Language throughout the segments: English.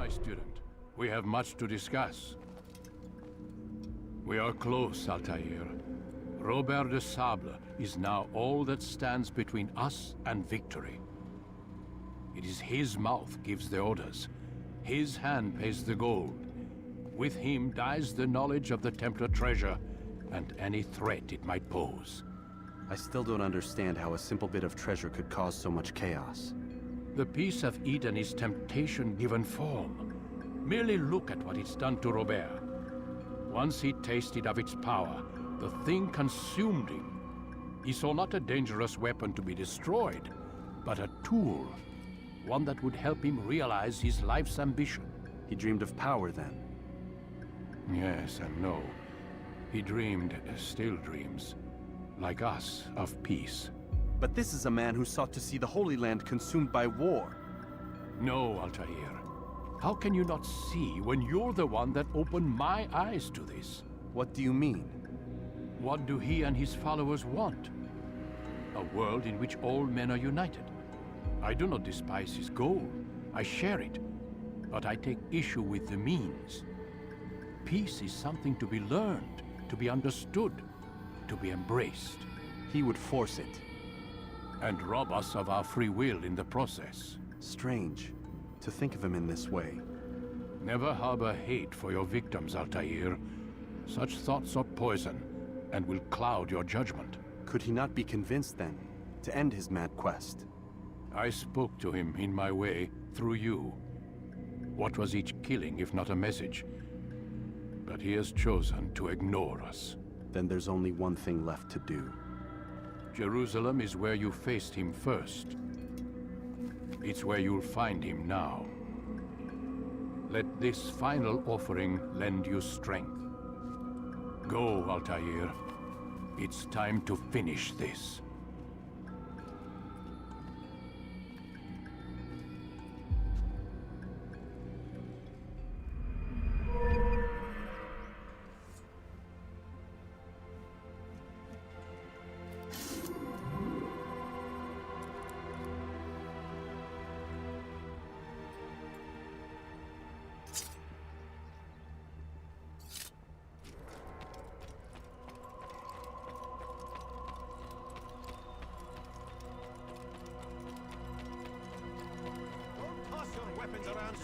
my student. We have much to discuss. We are close, Altair. Robert de Sable is now all that stands between us and victory. It is his mouth gives the orders. His hand pays the gold. With him dies the knowledge of the Templar treasure and any threat it might pose. I still don't understand how a simple bit of treasure could cause so much chaos. The Peace of Eden is temptation given form. Merely look at what it's done to Robert. Once he tasted of its power, the thing consumed him. He saw not a dangerous weapon to be destroyed, but a tool. One that would help him realize his life's ambition. He dreamed of power then? Yes and no. He dreamed, still dreams, like us, of peace. But this is a man who sought to see the Holy Land consumed by war. No, Altair. How can you not see when you're the one that opened my eyes to this? What do you mean? What do he and his followers want? A world in which all men are united. I do not despise his goal. I share it. But I take issue with the means. Peace is something to be learned, to be understood, to be embraced. He would force it. And rob us of our free will in the process. Strange, to think of him in this way. Never harbor hate for your victims, Altair. Such thoughts are poison, and will cloud your judgment. Could he not be convinced, then, to end his mad quest? I spoke to him in my way, through you. What was each killing if not a message? But he has chosen to ignore us. Then there's only one thing left to do. Jerusalem is where you faced him first. It's where you'll find him now. Let this final offering lend you strength. Go, Altair. It's time to finish this.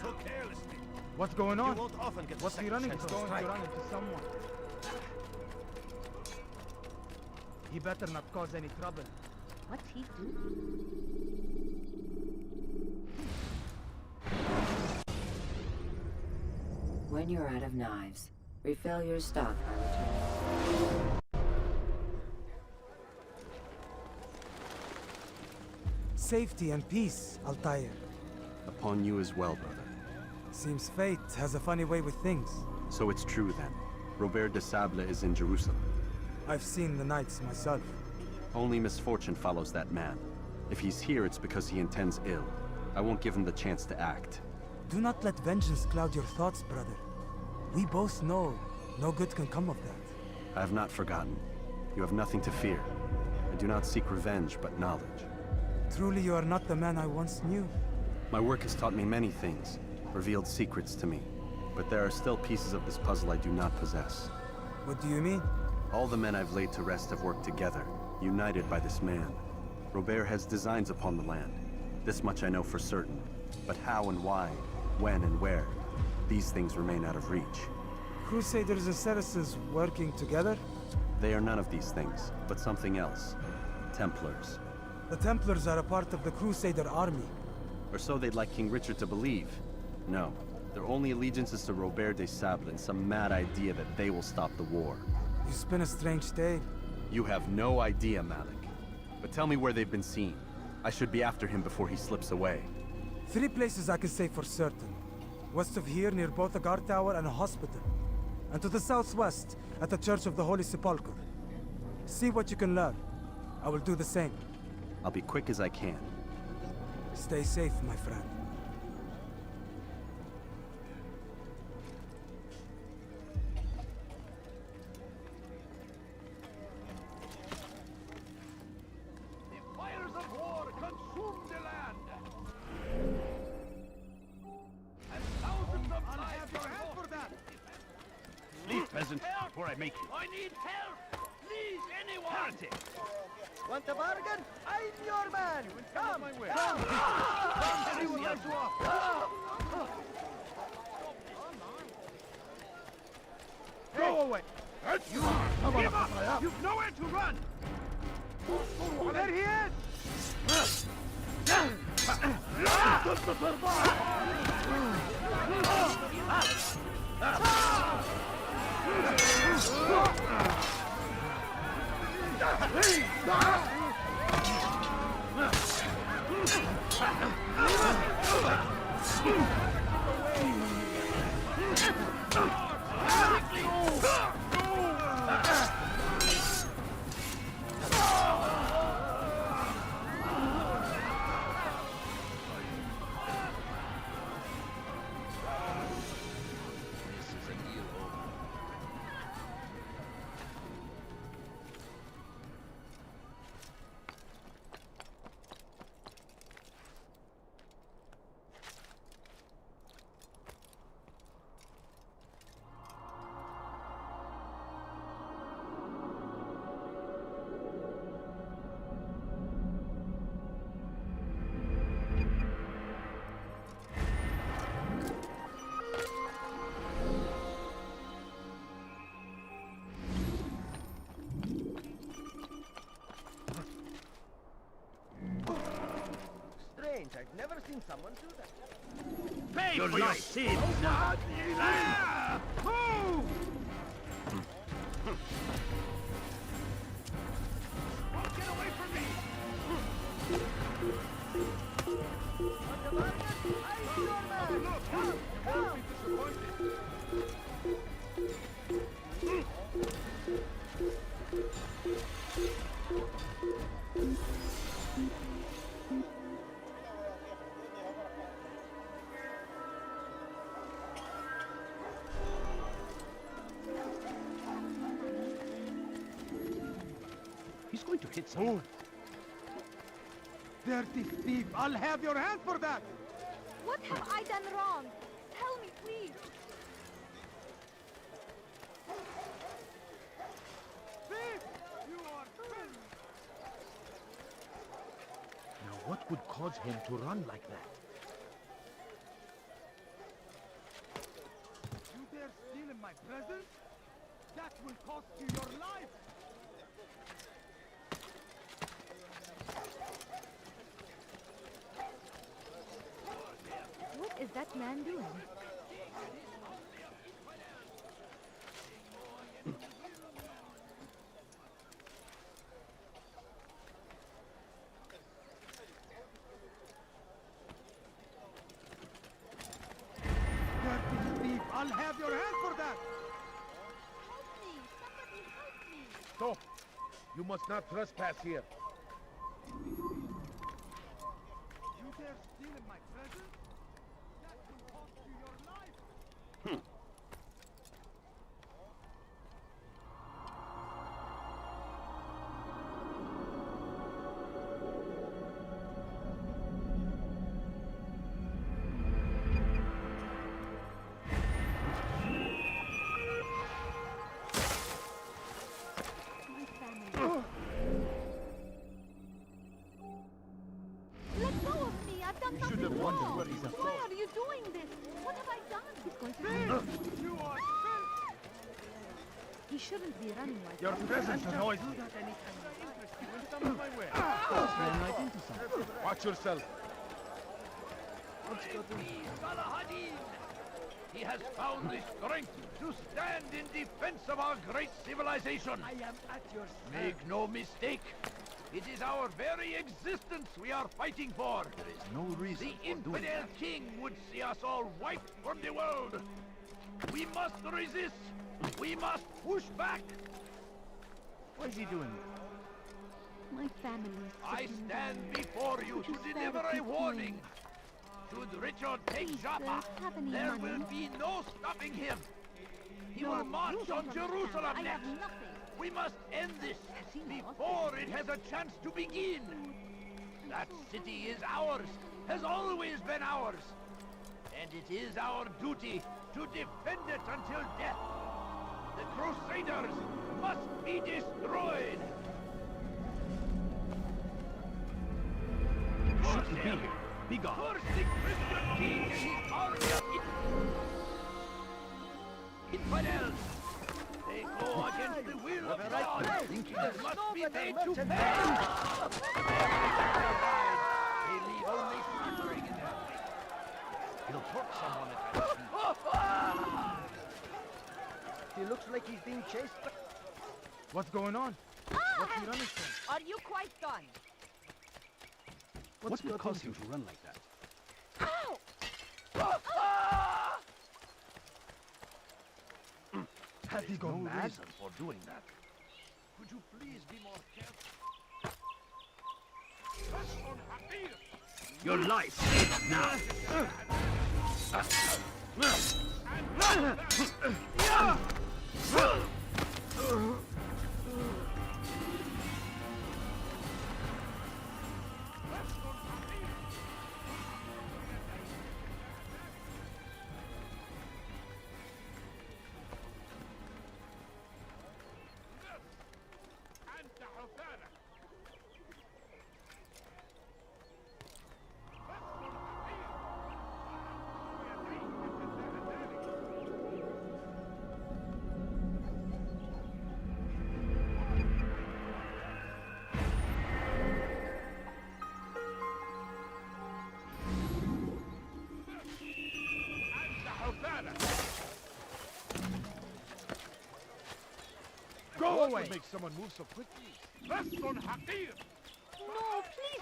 So carelessly. What's going on? You won't often get What's he running from? Going to run into someone. He better not cause any trouble. What's he do? When you're out of knives, refill your stock by returning. Safety and peace, Altair. Upon you as well, brother. Seems fate has a funny way with things. So it's true then. Robert de Sable is in Jerusalem. I've seen the Knights myself. Only misfortune follows that man. If he's here, it's because he intends ill. I won't give him the chance to act. Do not let vengeance cloud your thoughts, brother. We both know no good can come of that. I have not forgotten. You have nothing to fear. I do not seek revenge, but knowledge. Truly you are not the man I once knew. My work has taught me many things, revealed secrets to me. But there are still pieces of this puzzle I do not possess. What do you mean? All the men I've laid to rest have worked together, united by this man. Robert has designs upon the land. This much I know for certain. But how and why, when and where, these things remain out of reach. Crusaders and Saracens working together? They are none of these things, but something else. Templars. The Templars are a part of the Crusader army. Or so they'd like King Richard to believe. No, their only allegiance is to Robert de Sable and some mad idea that they will stop the war. You spin a strange tale. You have no idea, Malik. But tell me where they've been seen. I should be after him before he slips away. 3 places I can say for certain. West of here, near both a guard tower and a hospital. And to the southwest, at the Church of the Holy Sepulchre. See what you can learn. I will do the same. I'll be quick as I can. Stay safe, my friend. The fires of war consumed the land. And thousands peasant, before I make you. I need help! Please, anyone! Heretic! Want a bargain? I'm your man! Come! My way. Everyone likes to walk. Go away! You give up! You've nowhere to run! There he is! Strange, I've never seen someone do that. Pay for your sins! Get away from me! Want a bargain? I'm your man! Come! Come! He's going to hit someone. Dirty thief! I'll have your hand for that! What have I done wrong? Tell me, please. Thief! You are thief! Now what would cause him to run like that? You dare steal in my presence? That will cost you your life! What is that man doing? Dirty thief! I'll have your hand for that! Help me! Somebody help me! Stop! You must not trespass here. You dare steal in my presence? That will cost you your life! My family. Let go of me! I've done nothing have wondered wrong! what he's after. Why are you doing this? What have I done? He's going to Thief! You are thief! He shouldn't be running like Your that. presence annoys me. Watch yourself. Salahadin! He has found the strength to stand in defense of our great civilization. I am at your Make no mistake. It is our very existence we are fighting for. There is no reason The for doing infidel that. king would see us all wiped from the world. We must resist. We must push back. What is he doing? My family is I sick and stand dying. before you Would you to spare deliver the a warning. Should Richard take Please, Jaffa, sir, have any there money? will be no stopping him. He No, will you march don't on understand. Jerusalem I have next. nothing. We must end this Has he lost before it has a chance to begin. That city is ours, has always been ours. And it is our duty to defend it until death. The Crusaders must be destroyed! Shouldn't be here. Be gone. First the Christian king and his army of infidels! They go against the will of God! They must be made to pay! They leave only suffering in their wake. He'll hurt someone at that speed. He looks like he's being chased. What's going on? What's he running from? Are you quite done? What would cause him to run like that? Ow! Has he gone No mad? reason for doing that. Could you please be more careful? Your life now. Go away! Make someone move so quickly. No, please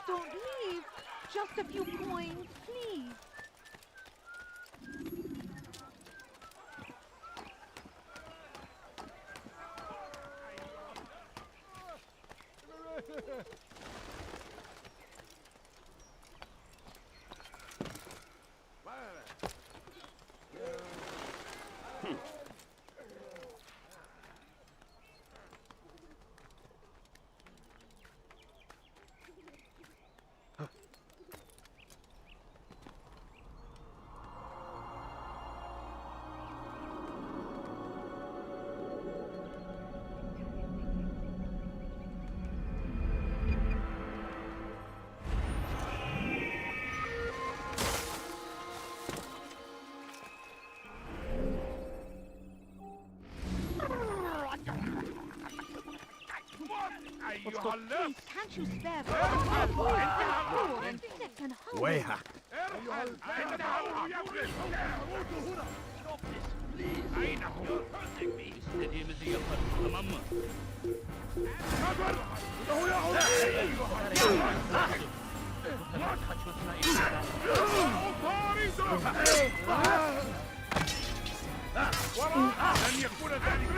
don't leave. Just a few coins, please. Please, can't you spare Way hack. Stop this, please! You're hurting me! İstediğimizi yaparız, tamam mı? Kaçmasına izin لن يكون ذلك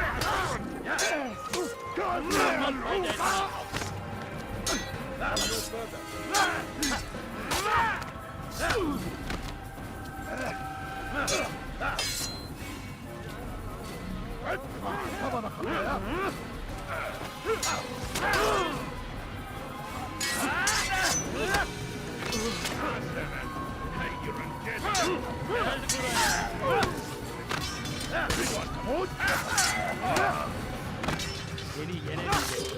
Seni yenebiliriz.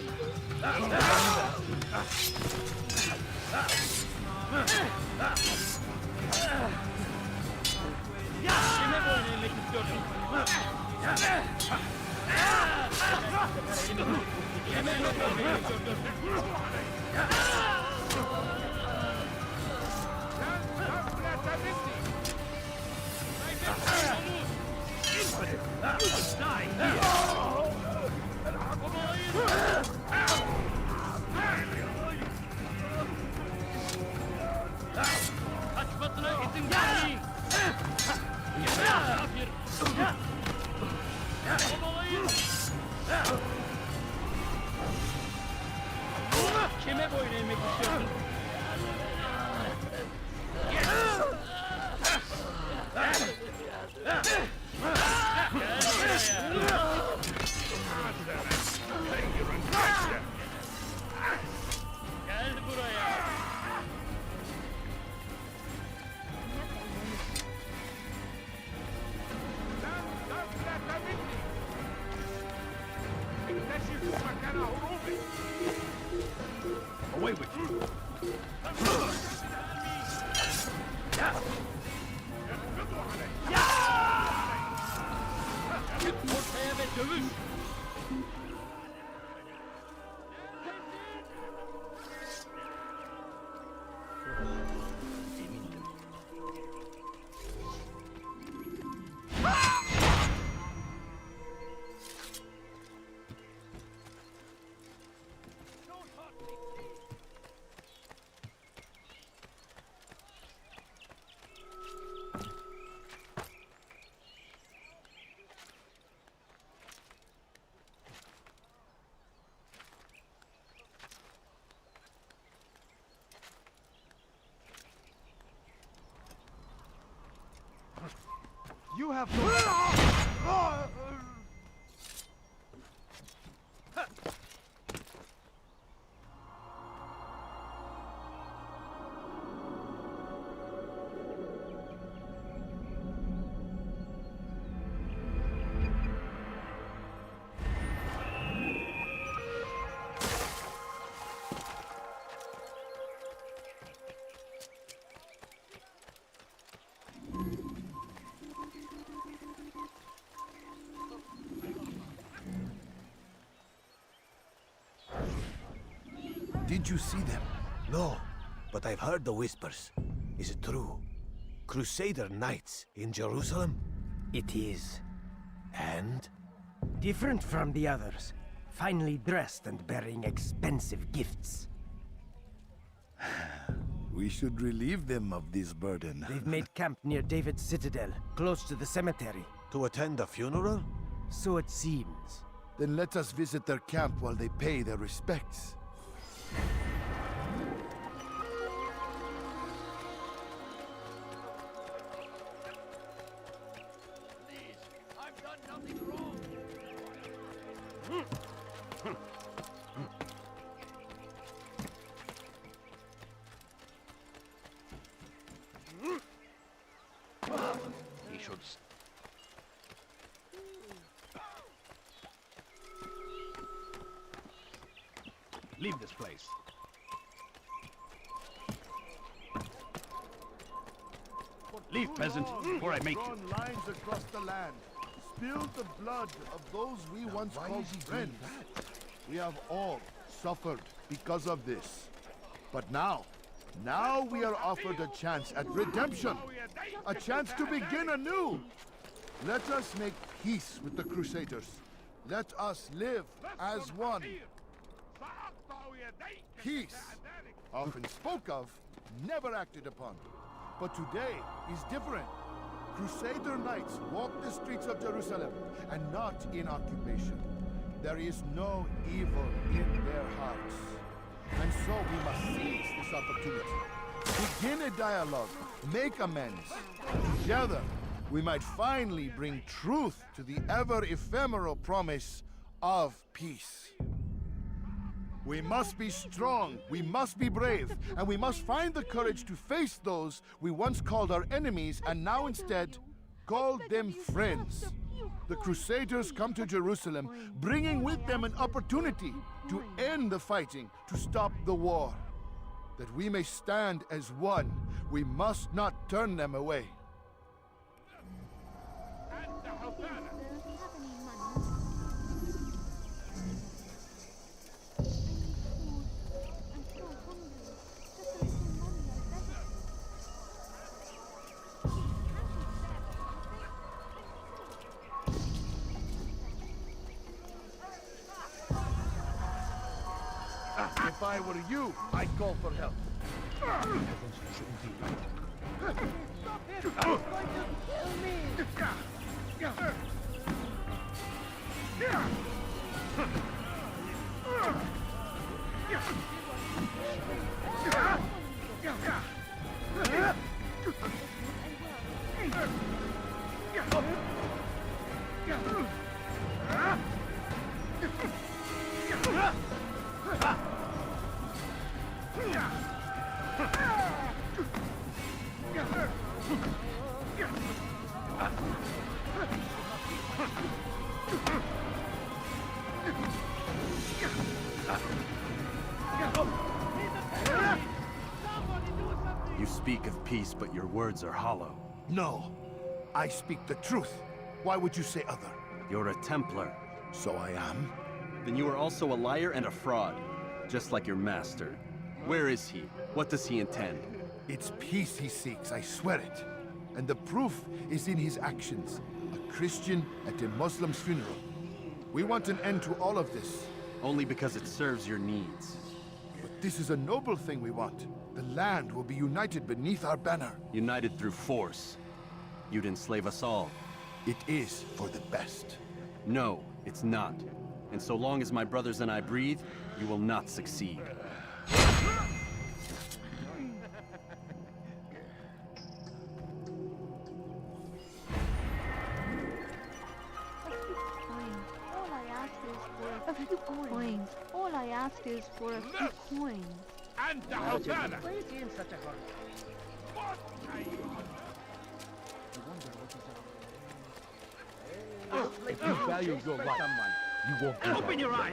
Kime boyun eğmek istiyorsun? Kime boyun eğmek istiyorsun? Kaçmasına izin vermeyin. Kafir. Kovalayın. Kime boyun eğmek istiyorsun? Gel buraya. Dövüş! You have no... Did you see them? No, but I've heard the whispers. Is it true? Crusader knights in Jerusalem? It is. And? Different from the others. Finely dressed and bearing expensive gifts. We should relieve them of this burden. They've made camp near David's citadel, close to the cemetery. To attend a funeral? So it seems. Then let us visit their camp while they pay their respects. Please, I've done nothing wrong. He should... Leave this place. Leave, peasant, before I make you. Drawn lines across the land, spilled the blood of those we once called friends. We have all suffered because of this. But now we are offered a chance at redemption, a chance to begin anew. Let us make peace with the Crusaders. Let us live as one. Peace, often spoke of, never acted upon. But today is different. Crusader knights walk the streets of Jerusalem, and not in occupation. There is no evil in their hearts. And so we must seize this opportunity. Begin a dialogue, make amends. Together, we might finally bring truth to the ever-ephemeral promise of peace. We must be strong, we must be brave, and we must find the courage to face those we once called our enemies and now instead call them friends. The Crusaders come to Jerusalem, bringing with them an opportunity to end the fighting, to stop the war. That we may stand as one, we must not turn them away. If I were you, I'd call for help. Stop him! He's going to kill me! You speak of peace, but your words are hollow. No, I speak the truth. Why would you say other? You're a Templar, So I am? Then you are also a liar and a fraud, just like your master. Where is he? What does he intend? It's peace he seeks, I swear it. And the proof is in his actions. A Christian at a Muslim's funeral. We want an end to all of this. Only because it serves your needs. But this is a noble thing we want. The land will be united beneath our banner. United through force. You'd enslave us all. It is for the best. No, it's not. And so long as my brothers and I breathe, you will not succeed. All I ask is for a few coins. All I ask is for a few coins. And the Hosanna! Why is he in such a hurry? What are you? If you value your life, you won't do Open your eyes!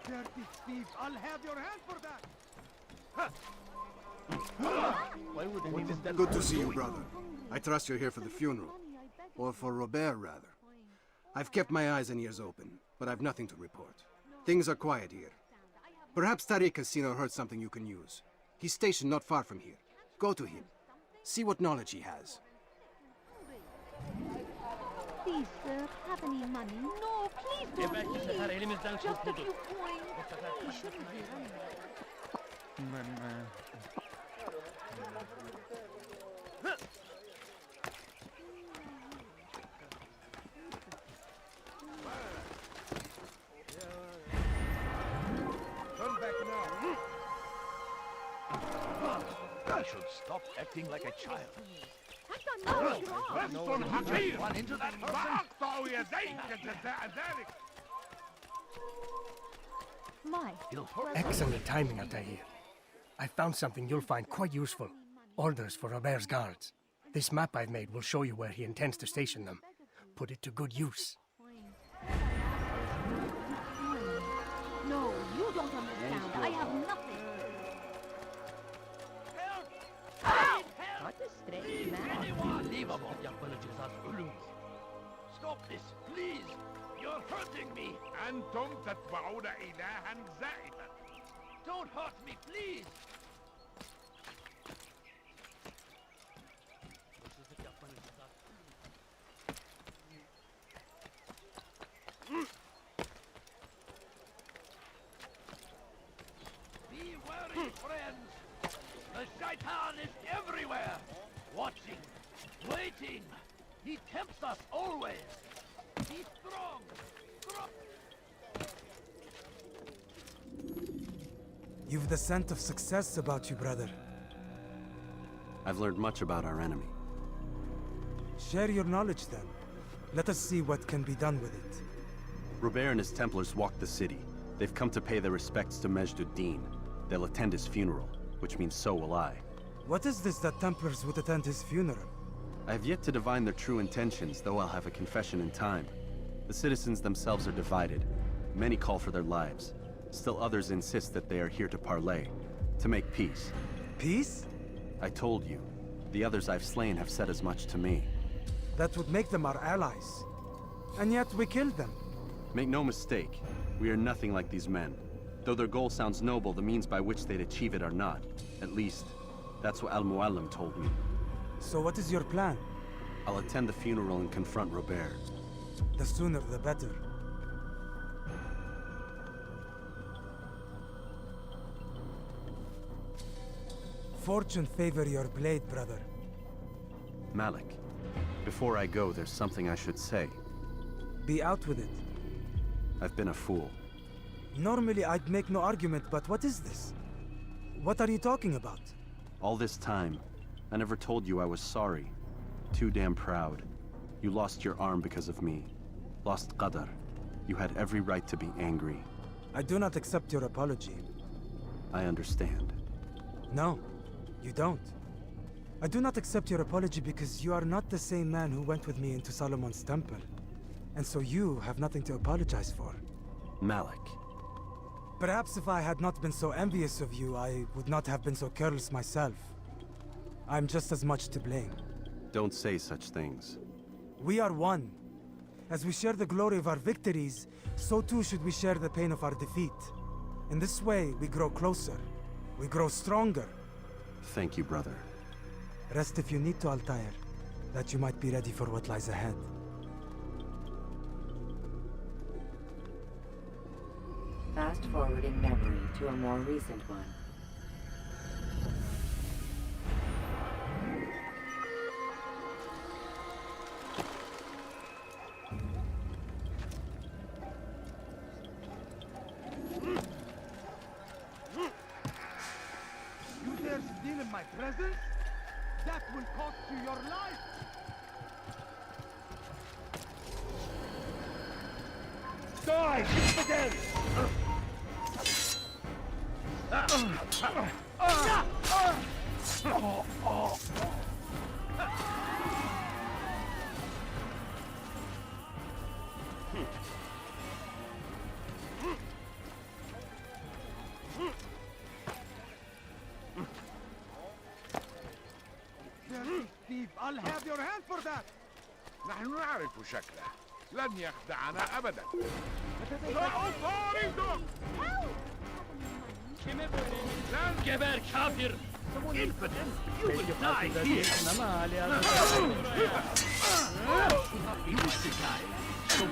Dirty thief, I'll have your hand for that. Why would anyone tell Good to see you, brother. I trust you're here for the funeral. Or for Robert, rather. I've kept my eyes and ears open, but I've nothing to report. Things are quiet here. Perhaps Tariq has seen or heard something you can use. He's stationed not far from here. Go to him. See what knowledge he has. Please, sir, have any money? No, please don't leave. Just a few coins. He shouldn't be running. Turn back now. I should stop acting like a child. I don't know what's wrong. Run into that My, Excellent timing, Altair. I found something you'll find quite useful. Orders for Robert's guards. This map I've made will show you where he intends to station them. Put it to good use. no, you don't understand. I have nothing. What a strange man. Unbelievable. Stop this, please. You're hurting me. أنتم تتبعون إلها زائدا. Don't hurt me, please. Be wary, friends. The Shaitan is everywhere. Watching, waiting. He tempts us always. Be strong. You've the scent of success about you, brother. I've learned much about our enemy. Share your knowledge then. Let us see what can be done with it. Robert and his Templars walked the city. They've come to pay their respects to Majd-ud-Din. They'll attend his funeral, which means so will I. What is this that Templars would attend his funeral? I have yet to divine their true intentions, though I'll have a confession in time. The citizens themselves are divided. Many call for their lives. Still others insist that they are here to parley, to make peace. Peace? I told you. The others I've slain have said as much to me. That would make them our allies. And yet we killed them. Make no mistake, we are nothing like these men. Though their goal sounds noble, the means by which they'd achieve it are not. At least, that's what Al-Muallim told me. So what is your plan? I'll attend the funeral and confront Robert. The sooner the better. Fortune favor your blade, brother. Malik, before I go, there's something I should say. Be out with it. I've been a fool. Normally I'd make no argument, but what is this? What are you talking about? All this time, I never told you I was sorry. Too damn proud. You lost your arm because of me. Lost Qadar. You had every right to be angry. I do not accept your apology. I understand. No, you don't. I do not accept your apology because you are not the same man who went with me into Solomon's temple. And so you have nothing to apologize for. Malik, Perhaps if I had not been so envious of you, I would not have been so careless myself. I'm just as much to blame. Don't say such things. We are one. As we share the glory of our victories, so too should we share the pain of our defeat. In this way, we grow closer. We grow stronger. Thank you, brother. Rest if you need to, Altair, that you might be ready for what lies ahead. Fast forward in memory to a more recent one. You dare steal in my presence? That will cost you your life! Die! Again! Steve, I'll have your hand for that! نحن نعرف شكله. لن يخدعنا أبدا. Geber kafir! Infidel! You will die here! You wish to die? So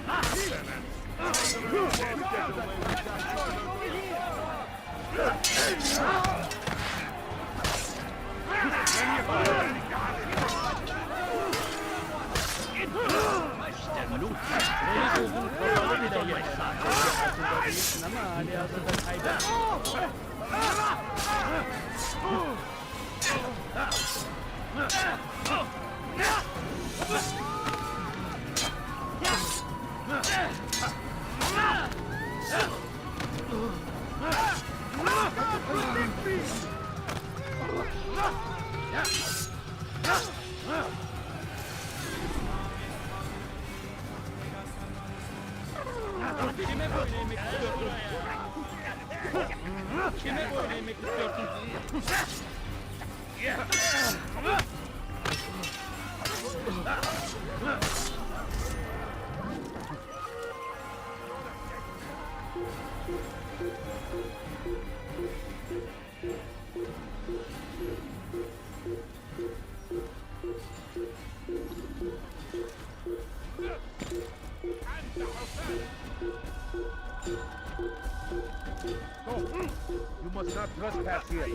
You must not trespass here.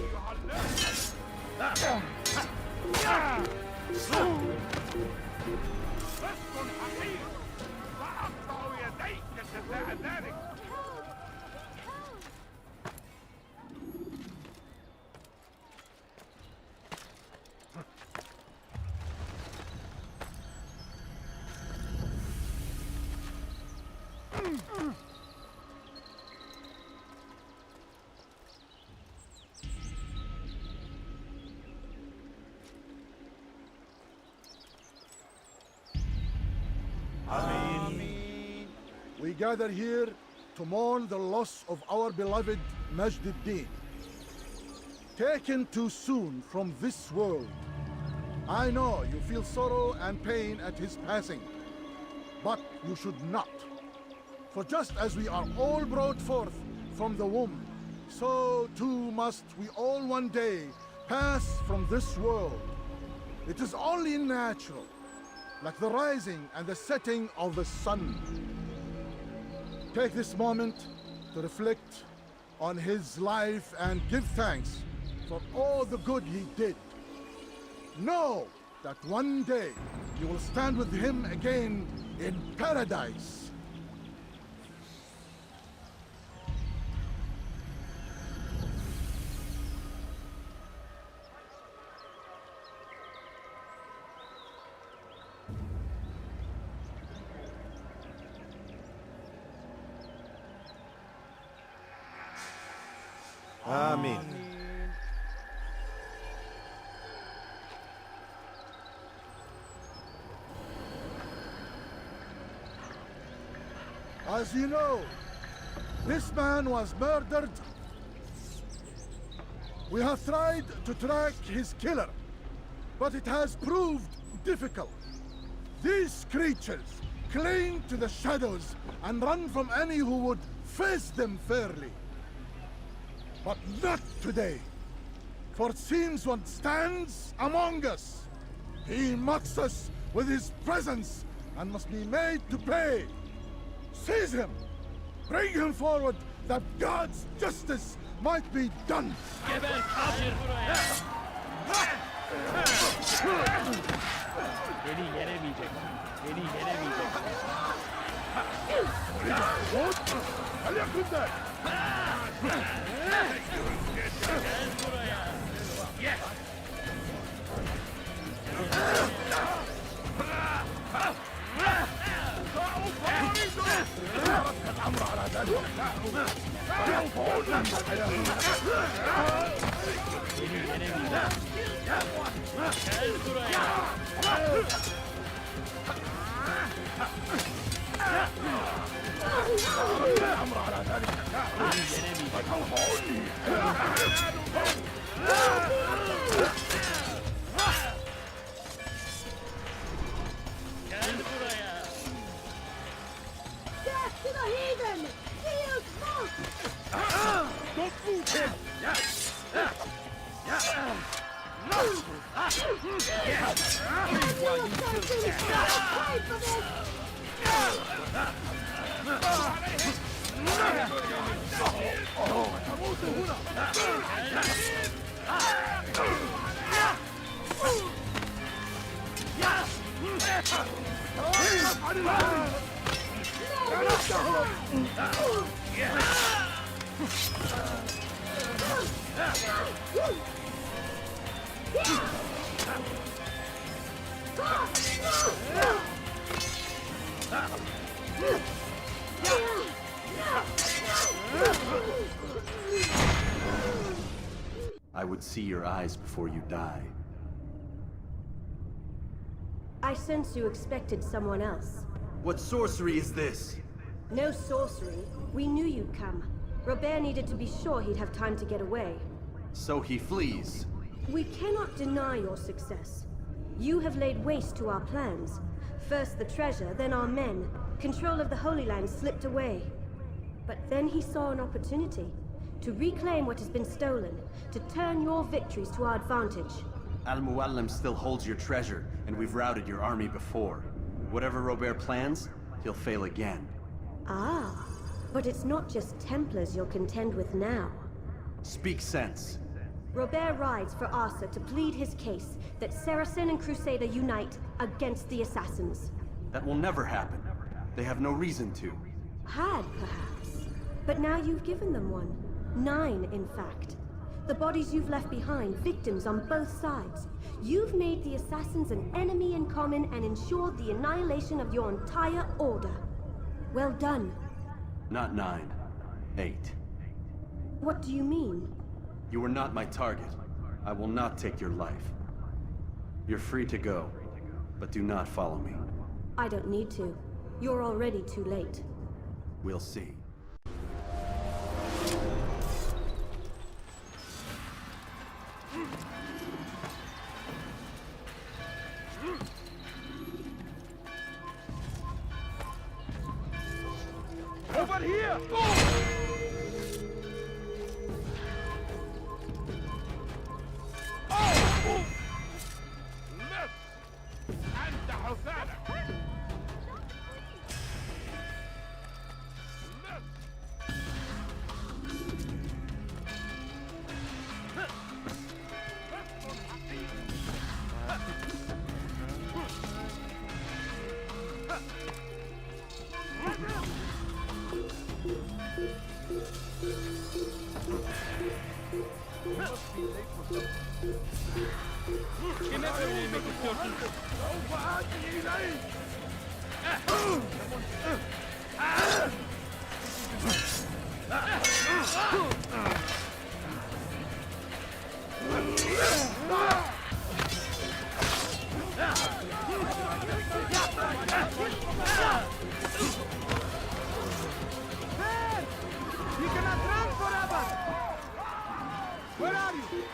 We gather here to mourn the loss of our beloved Majd-ad-Din. Taken too soon from this world. I know you feel sorrow and pain at his passing, but you should not. For just as we are all brought forth from the womb, so too must we all one day pass from this world. It is only natural, like the rising and the setting of the sun. Take this moment to reflect on his life and give thanks for all the good he did. Know that one day you will stand with him again in paradise. Amen. As you know, This man was murdered. We have tried to track his killer, but it has proved difficult. These creatures cling to the shadows and run from any who would face them fairly. But not today, for it seems one stands among us. He mocks us with his presence and must be made to pay. Seize him! Bring him forward that God's justice might be done! Geber kafir buraya! Beni yenemeyeceksin. Beni yenemeyeceksin. Hadi yakında! Gel buraya! Yes! Gel buraya! Gel buraya! Death to the heathen! Field smoke! Don't move him! Pray for this! I would see your eyes before you die. I sense you expected someone else. What sorcery is this? No sorcery. We knew you'd come. Robert needed to be sure he'd have time to get away. So he flees. We cannot deny your success. You have laid waste to our plans. First the treasure, then our men. Control of the Holy Land slipped away. But then he saw an opportunity to reclaim what has been stolen, to turn your victories to our advantage. Al-Muallim still holds your treasure, and we've routed your army before. Whatever Robert plans, he'll fail again. Ah, but it's not just Templars you'll contend with now. Speak sense. Robert rides for Asa to plead his case that Saracen and Crusader unite against the Assassins. That will never happen. They have no reason to. Had, perhaps. But now you've given them one. 9, in fact. The bodies you've left behind, victims on both sides. You've made the Assassins an enemy in common and ensured the annihilation of your entire order. Well done. Not 9. 8. What do you mean? You were not my target. I will not take your life. You're free to go, but do not follow me. I don't need to. You're already too late. We'll see. Over here! Kime söylemek istiyorsun? Where are you?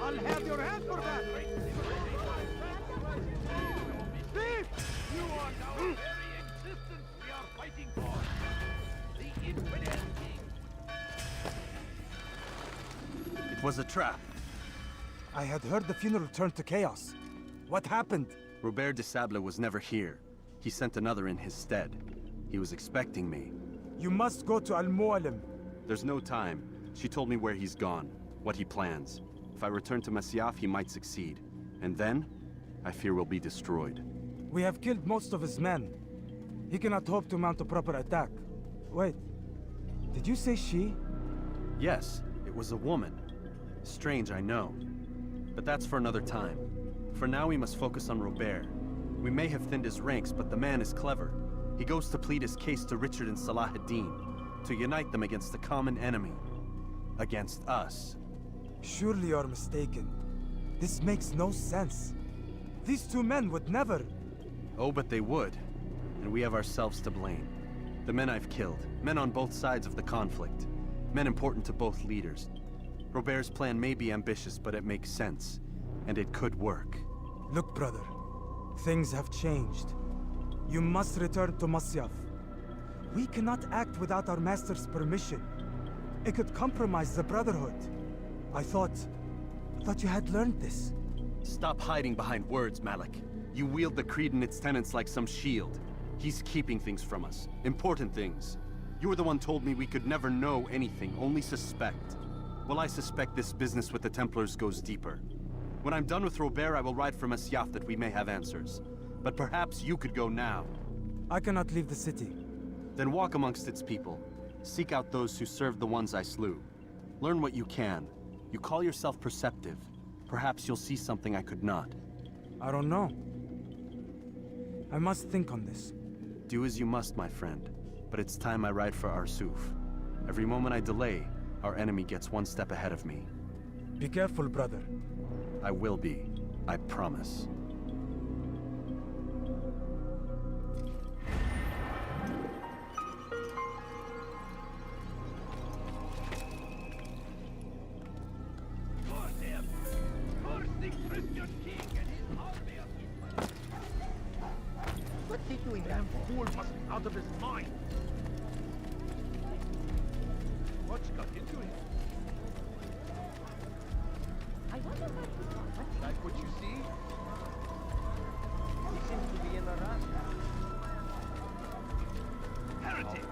I'll have your hand for that! Thief! You are now the very existence we are fighting for. The infidel king. It was a trap. I had heard the funeral turned to chaos. What happened? Robert de Sable was never here. He sent another in his stead. He was expecting me. You must go to Al-Mu'alim. There's no time. She told me where he's gone, what he plans. If I return to Masyaf, he might succeed. And then, I fear we'll be destroyed. We have killed most of his men. He cannot hope to mount a proper attack. Wait, did you say she? Yes, it was a woman. Strange, I know. But that's for another time. For now, we must focus on Robert. We may have thinned his ranks, but the man is clever. He goes to plead his case to Richard and Salah ad-Din, to unite them against the common enemy. Against us. Surely you're mistaken. This makes no sense. These two men would never... Oh, but they would. And we have ourselves to blame. The men I've killed, men on both sides of the conflict. Men important to both leaders. Robert's plan may be ambitious, but it makes sense. And it could work. Look, brother. Things have changed. You must return to Masyaf. We cannot act without our master's permission. It could compromise the Brotherhood. I thought you had learned this. Stop hiding behind words, Malik. You wield the creed and its tenets like some shield. He's keeping things from us. Important things. You were the one told me we could never know anything, only suspect. Well, I suspect this business with the Templars goes deeper. When I'm done with Robert, I will ride for Masyaf that we may have answers. But perhaps you could go now. I cannot leave the city. Then walk amongst its people. Seek out those who served the ones I slew. Learn what you can. You call yourself perceptive. Perhaps you'll see something I could not. I don't know. I must think on this. Do as you must, my friend. But it's time I ride for Arsuf. Every moment I delay, our enemy gets one step ahead of me. Be careful, brother. I will be. I promise. What's he doing? Damn fool must be out of his mind. What's got into him? I wonder what Like what you see? he seems to be in a rush. Heretic!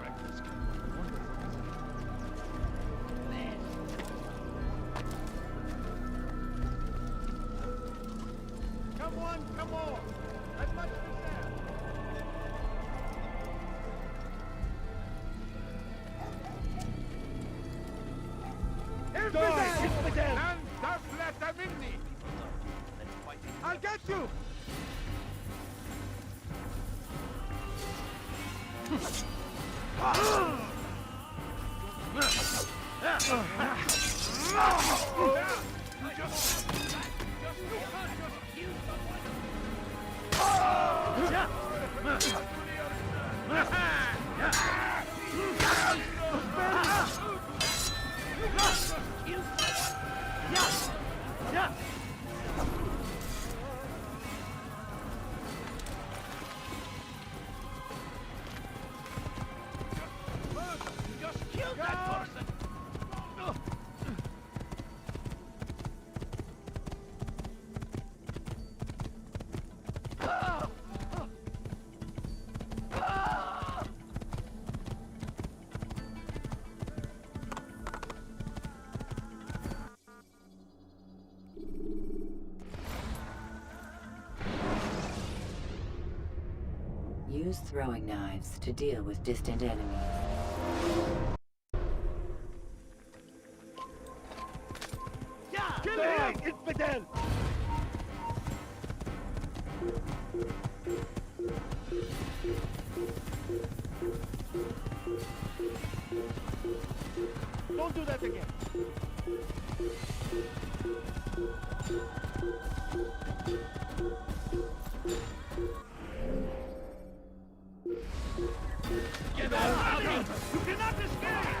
Come on, come on! I've much to say. Infidel! And Daflata Minni! I'll get you! Just kill that person! Use throwing knives to deal with distant enemies. Kill him! It's Don't do that again. Get out! You cannot escape!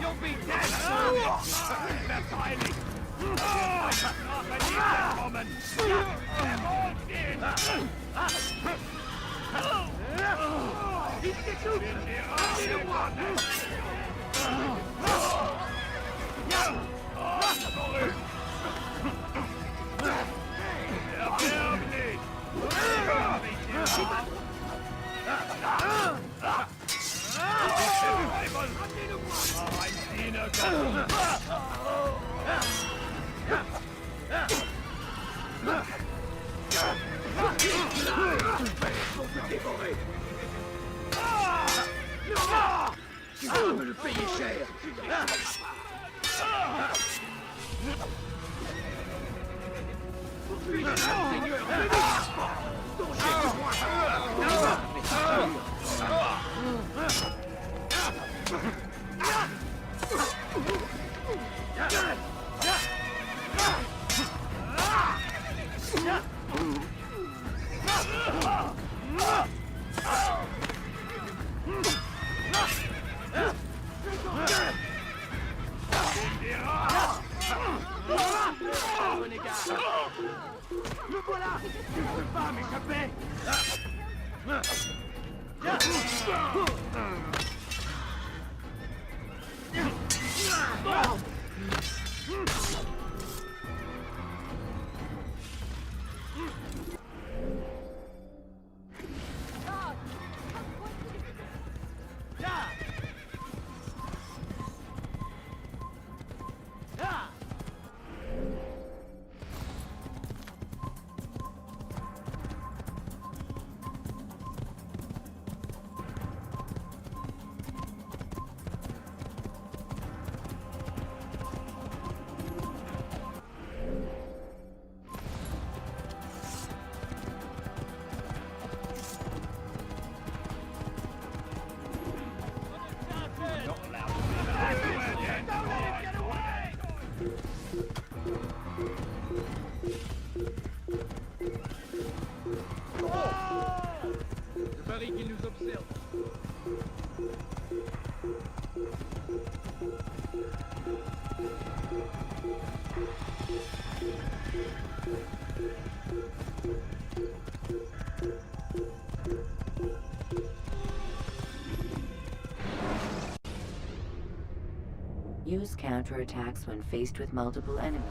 You'll be dead! Verteidigt! Nachkommen! Tu vas me le payer cher. Poursuivez le seigneur. Le voilà! Tu ne peux pas m'échapper! Je parie qu'il nous observe. Use counterattacks when faced with multiple enemies.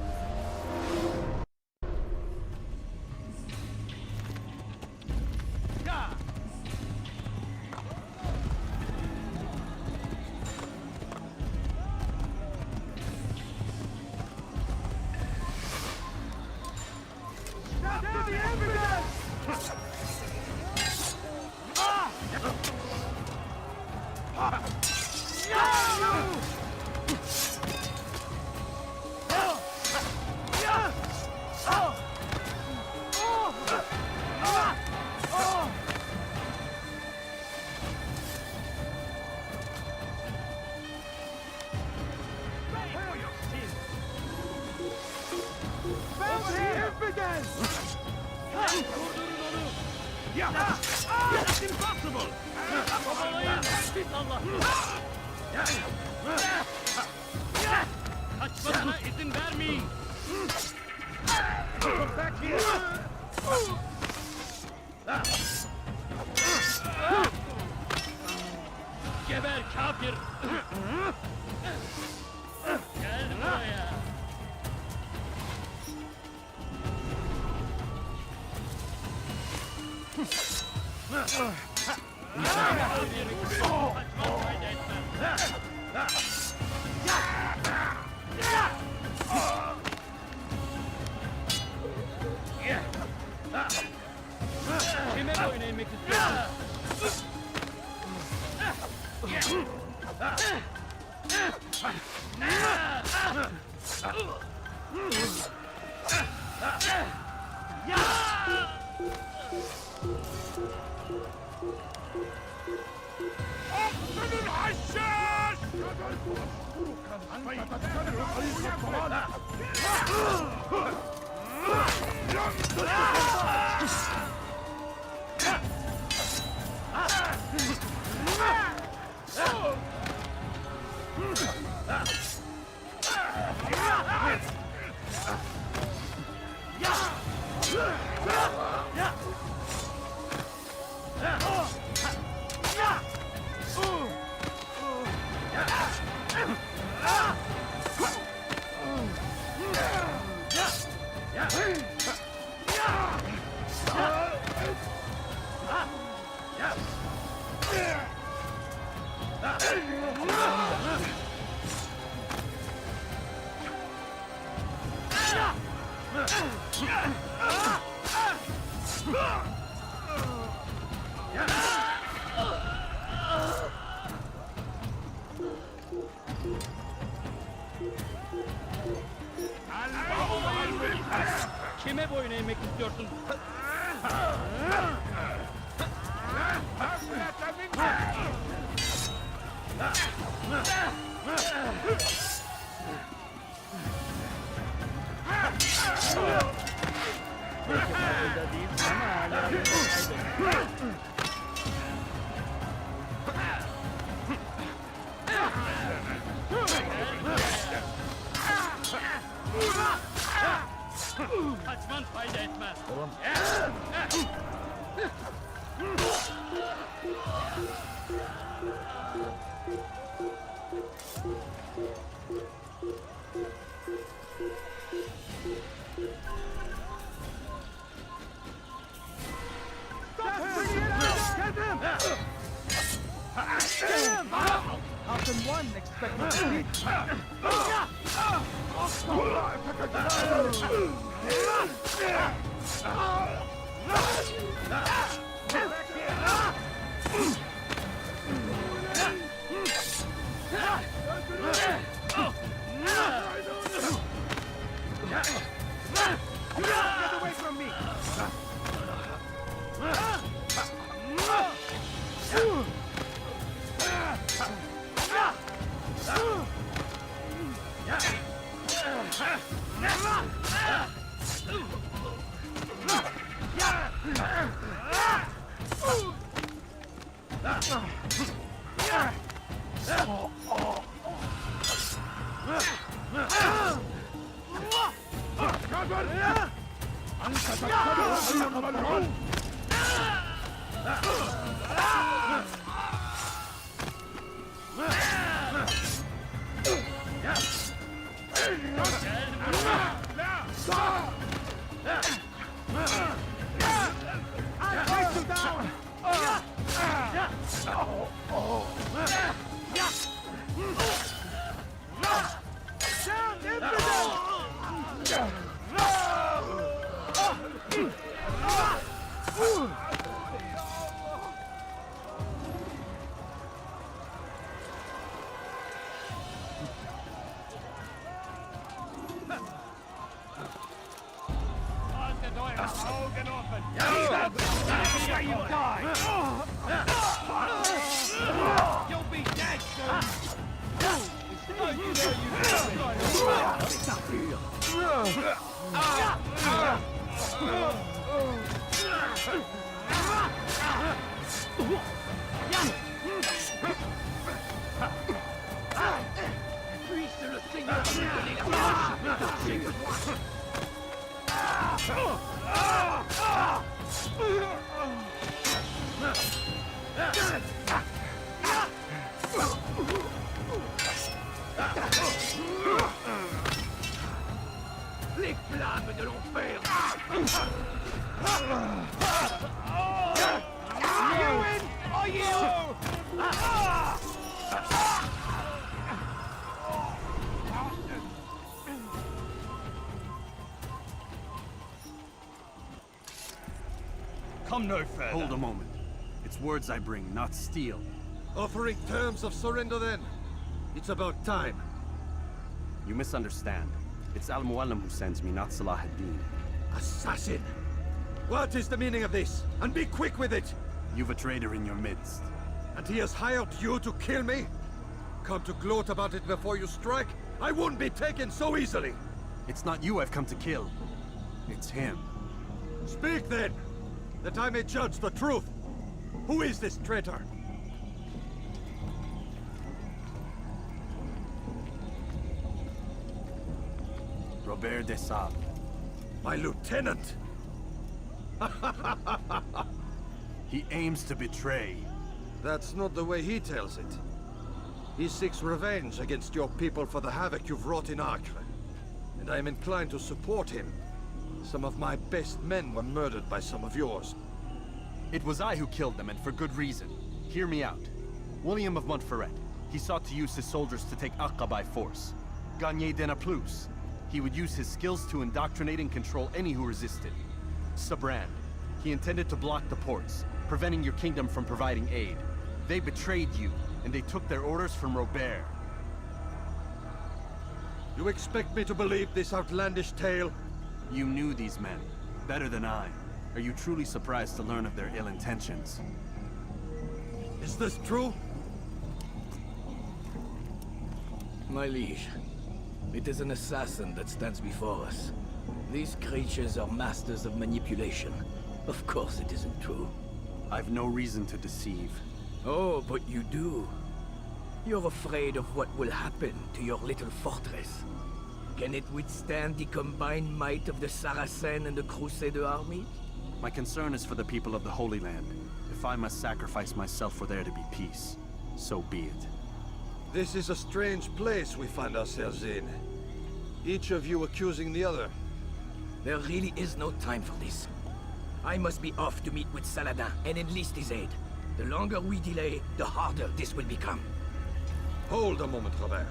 That's impossible! Kaçmasına izin vermeyin! Back here! Geber kafir! Gel buraya! Kime boyun eğmek istiyorsun? Kime boyun eğmek istiyorsun? Kaçman fayda etmez. Tamam. How can one expect me to beat? Get away from me! You'll be dead soon! Puisse le Seigneur nous donner la force de marcher de droit! Les flammes de l'enfer! You win! Are you? Come no further. Hold a moment. It's words I bring, not steel. Offering terms of surrender then? It's about time. You misunderstand. It's Al-Mualim who sends me, not Salah ad-Din. Assassin! What is the meaning of this? And be quick with it! You've a traitor in your midst. And he has hired you to kill me? Come to gloat about it before you strike? I won't be taken so easily! It's not you I've come to kill. It's him. Speak then! That I may judge the truth! Who is this traitor? Robert de Sable. My lieutenant! He aims to betray. That's not the way he tells it. He seeks revenge against your people for the havoc you've wrought in Acre. And I am inclined to support him. Some of my best men were murdered by some of yours. It was I who killed them, and for good reason. Hear me out. William of Montferrat. He sought to use his soldiers to take Acre by force. Gagné de Naplouse. He would use his skills to indoctrinate and control any who resisted. Sabrand. He intended to block the ports, preventing your kingdom from providing aid. They betrayed you, and they took their orders from Robert. You expect me to believe this outlandish tale? You knew these men, better than I. Are you truly surprised to learn of their ill intentions? Is this true? My liege, it is an assassin that stands before us. These creatures are masters of manipulation. Of course it isn't true. I've no reason to deceive. Oh, but you do. You're afraid of what will happen to your little fortress. Can it withstand the combined might of the Saracen and the Crusader army? My concern is for the people of the Holy Land. If I must sacrifice myself for there to be peace, so be it. This is a strange place we find ourselves in. Each of you accusing the other. There really is no time for this. I must be off to meet with Saladin and enlist his aid. The longer we delay, the harder this will become. Hold a moment, Robert.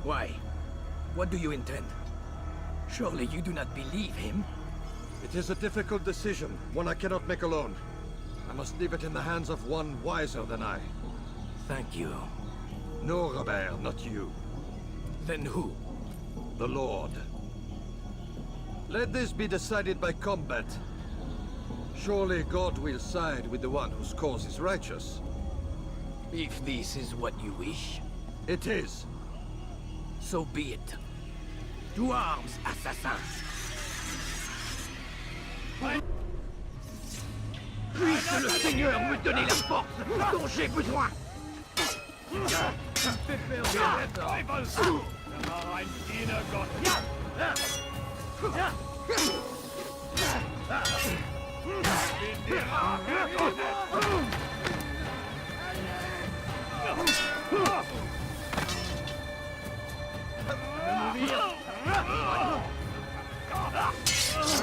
Why? What do you intend? Surely you do not believe him? It is a difficult decision, one I cannot make alone. I must leave it in the hands of one wiser than I. Thank you. No, Robert, not you. Then who? The Lord. Let this be decided by combat. Surely God will side with the one whose cause is righteous. If this is what you wish. It is. So be it. To arms, assassins! Puisse le Seigneur me donner la force dont j'ai besoin!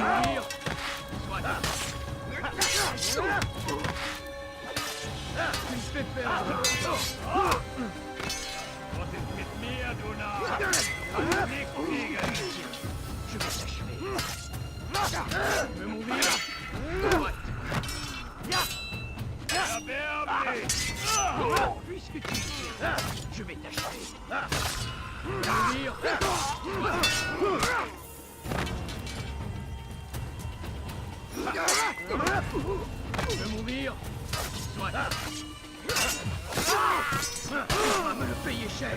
mourir? Tu me fais perdre. Was ist mit mir, du Narr? Kann nichts gegen. Je vais t'achever. Tu veux mourir? Erwerbe mich! Puisque tu le sais, je vais t'achever. Mourir? Tu veux mourir? Soit. Tu vas me le payer cher.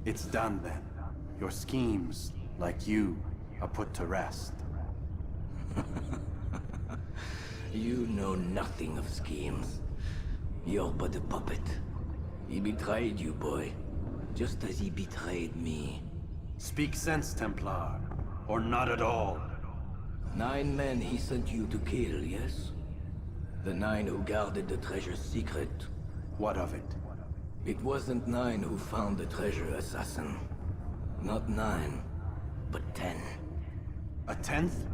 It's done then. Your schemes, like you, are put to rest. You know nothing of schemes. You're but a puppet. He betrayed you, boy. Just as he betrayed me. Speak sense, Templar. Or not at all. 9 men he sent you to kill, yes? The 9 who guarded the treasure's secret. What of it? It wasn't 9 who found the treasure, assassin. Not 9, but 10. A 10th?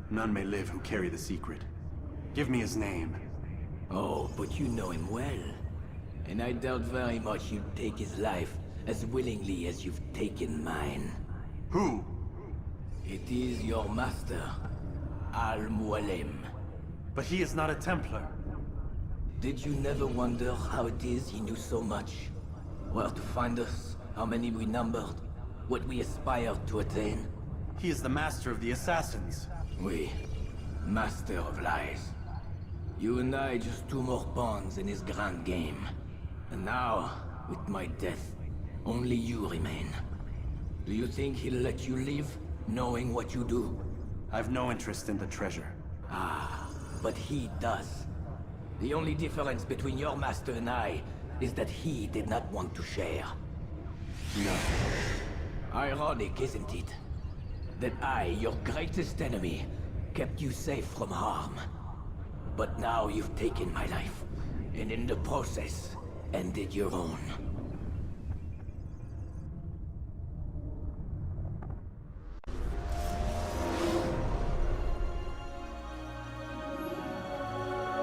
None may live who carry the secret. Give me his name. Oh, but you know him well. And I doubt very much you'd take his life as willingly as you've taken mine. Who? It is your master, Al-Mualim. But he is not a Templar. Did you never wonder how it is he knew so much? Where to find us, how many we numbered, what we aspired to attain? He is the master of the assassins. Oui, master of lies. You and I just 2 more pawns in his grand game. And now, with my death, only you remain. Do you think he'll let you live, knowing what you do? I've no interest in the treasure. Ah, but he does. The only difference between your master and I is that he did not want to share. No. Ironic, isn't it? That I, your greatest enemy, kept you safe from harm. But now you've taken my life, and in the process, ended your own.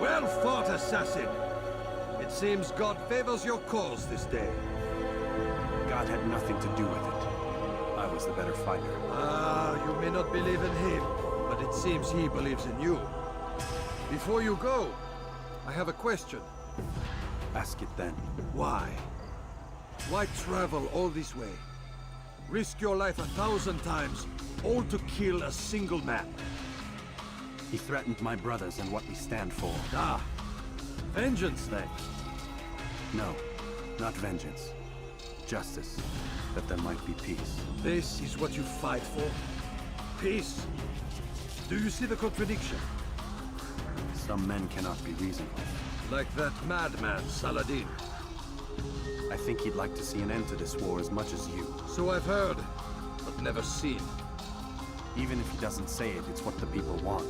Well fought, assassin. It seems God favors your cause this day. God had nothing to do with it. I was the better fighter. Ah, you may not believe in him, but it seems he believes in you. Before you go, I have a question. Ask it then. Why? Why travel all this way? Risk your life 1,000 times, all to kill a single man. He threatened my brothers and what we stand for. Ah, vengeance then? No, not vengeance. Justice, that there might be peace. This is what you fight for? Peace? Do you see the contradiction? Some men cannot be reasonable. Like that madman, Saladin. I think he'd like to see an end to this war as much as you. So I've heard, but never seen. Even if he doesn't say it, it's what the people want.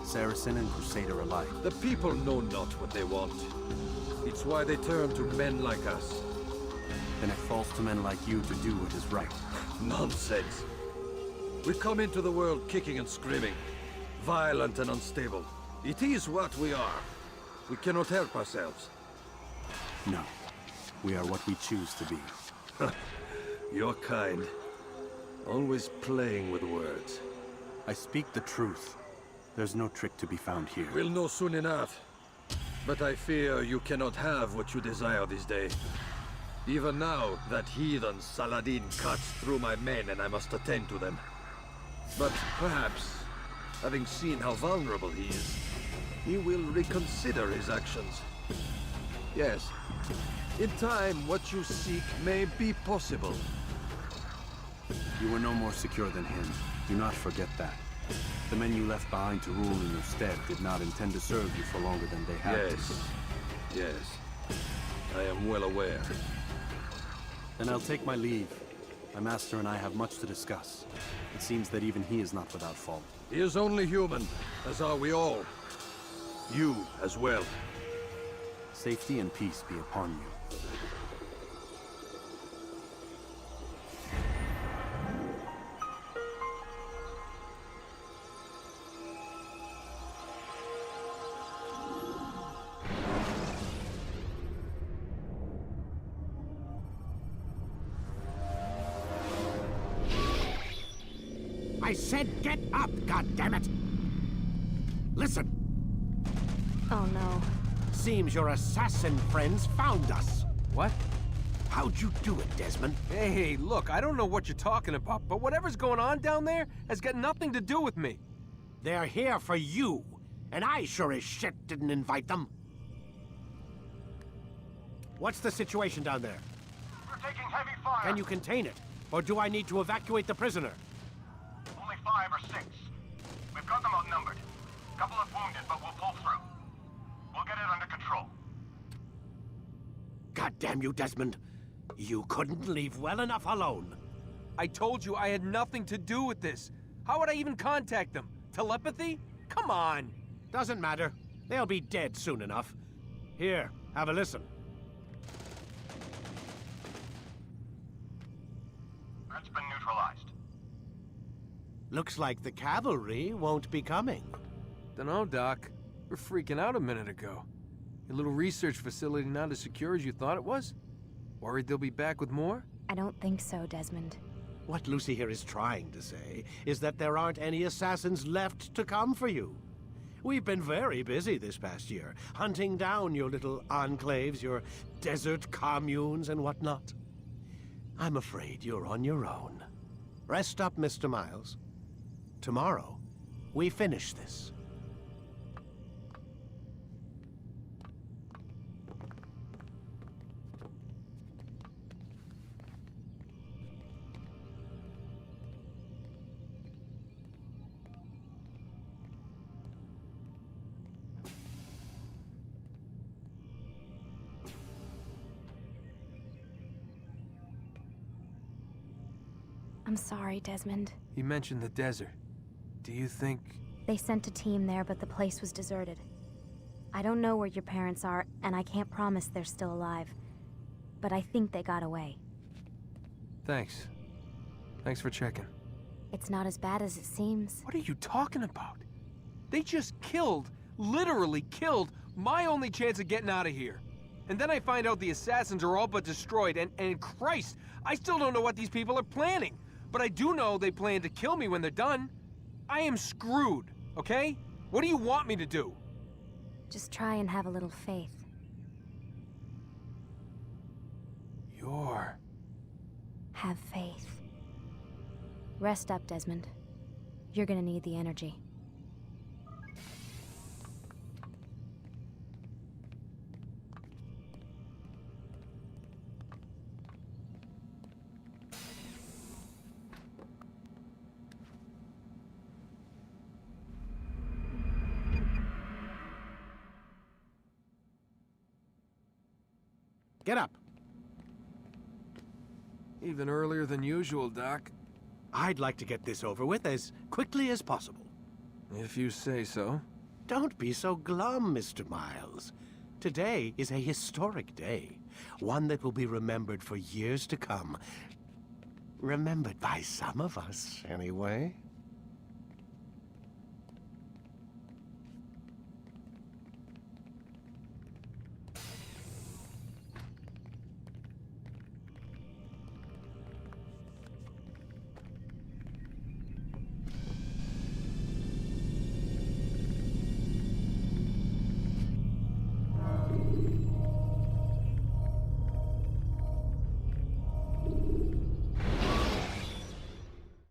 Saracen and Crusader alike. The people know not what they want. It's why they turn to men like us. Then it falls to men like you to do what is right. Nonsense. We come into the world kicking and screaming, violent and unstable. It is what we are. We cannot help ourselves. No. We are what we choose to be. You're kind. Always playing with words. I speak the truth. There's no trick to be found here. We'll know soon enough. But I fear you cannot have what you desire this day. Even now, that heathen Saladin cuts through my men and I must attend to them. But perhaps, having seen how vulnerable he is, he will reconsider his actions. Yes, in time, what you seek may be possible. You were no more secure than him. Do not forget that. The men you left behind to rule in your stead did not intend to serve you for longer than they had to. Yes. I am well aware. Then I'll take my leave. My master and I have much to discuss. It seems that even he is not without fault. He is only human, as are we all. You as well. Safety and peace be upon you. I said get up, goddammit! Listen! Oh no. Seems your assassin friends found us. What? How'd you do it, Desmond? Hey, look, I don't know what you're talking about, but whatever's going on down there has got nothing to do with me. They're here for you, and I sure as shit didn't invite them. What's the situation down there? We're taking heavy fire. Can you contain it? Or do I need to evacuate the prisoner? Only 5 or 6. We've got them outnumbered. Couple of wounded, but we'll pull through. We'll get it under control. God damn you, Desmond. You couldn't leave well enough alone. I told you I had nothing to do with this. How would I even contact them? Telepathy? Come on. Doesn't matter. They'll be dead soon enough. Here, have a listen. That's been neutralized. Looks like the cavalry won't be coming. Dunno, Doc. We're freaking out a minute ago. Your little research facility not as secure as you thought it was? Worried they'll be back with more? I don't think so, Desmond. What Lucy here is trying to say is that there aren't any assassins left to come for you. We've been very busy this past year, hunting down your little enclaves, your desert communes and whatnot. I'm afraid you're on your own. Rest up, Mr. Miles. Tomorrow, we finish this. I'm sorry, Desmond. You mentioned the desert. Do you think... They sent a team there, but the place was deserted. I don't know where your parents are, and I can't promise they're still alive. But I think they got away. Thanks. Thanks for checking. It's not as bad as it seems. What are you talking about? They just killed, literally killed, my only chance of getting out of here. And then I find out the assassins are all but destroyed, and Christ, I still don't know what these people are planning. But I do know they plan to kill me when they're done. I am screwed, okay? What do you want me to do? Just try and have a little faith. Have faith. Rest up, Desmond. You're gonna need the energy. Get up. Even earlier than usual, Doc. I'd like to get this over with as quickly as possible. If you say so. Don't be so glum, Mr. Miles. Today is a historic day. One that will be remembered for years to come. Remembered by some of us, anyway.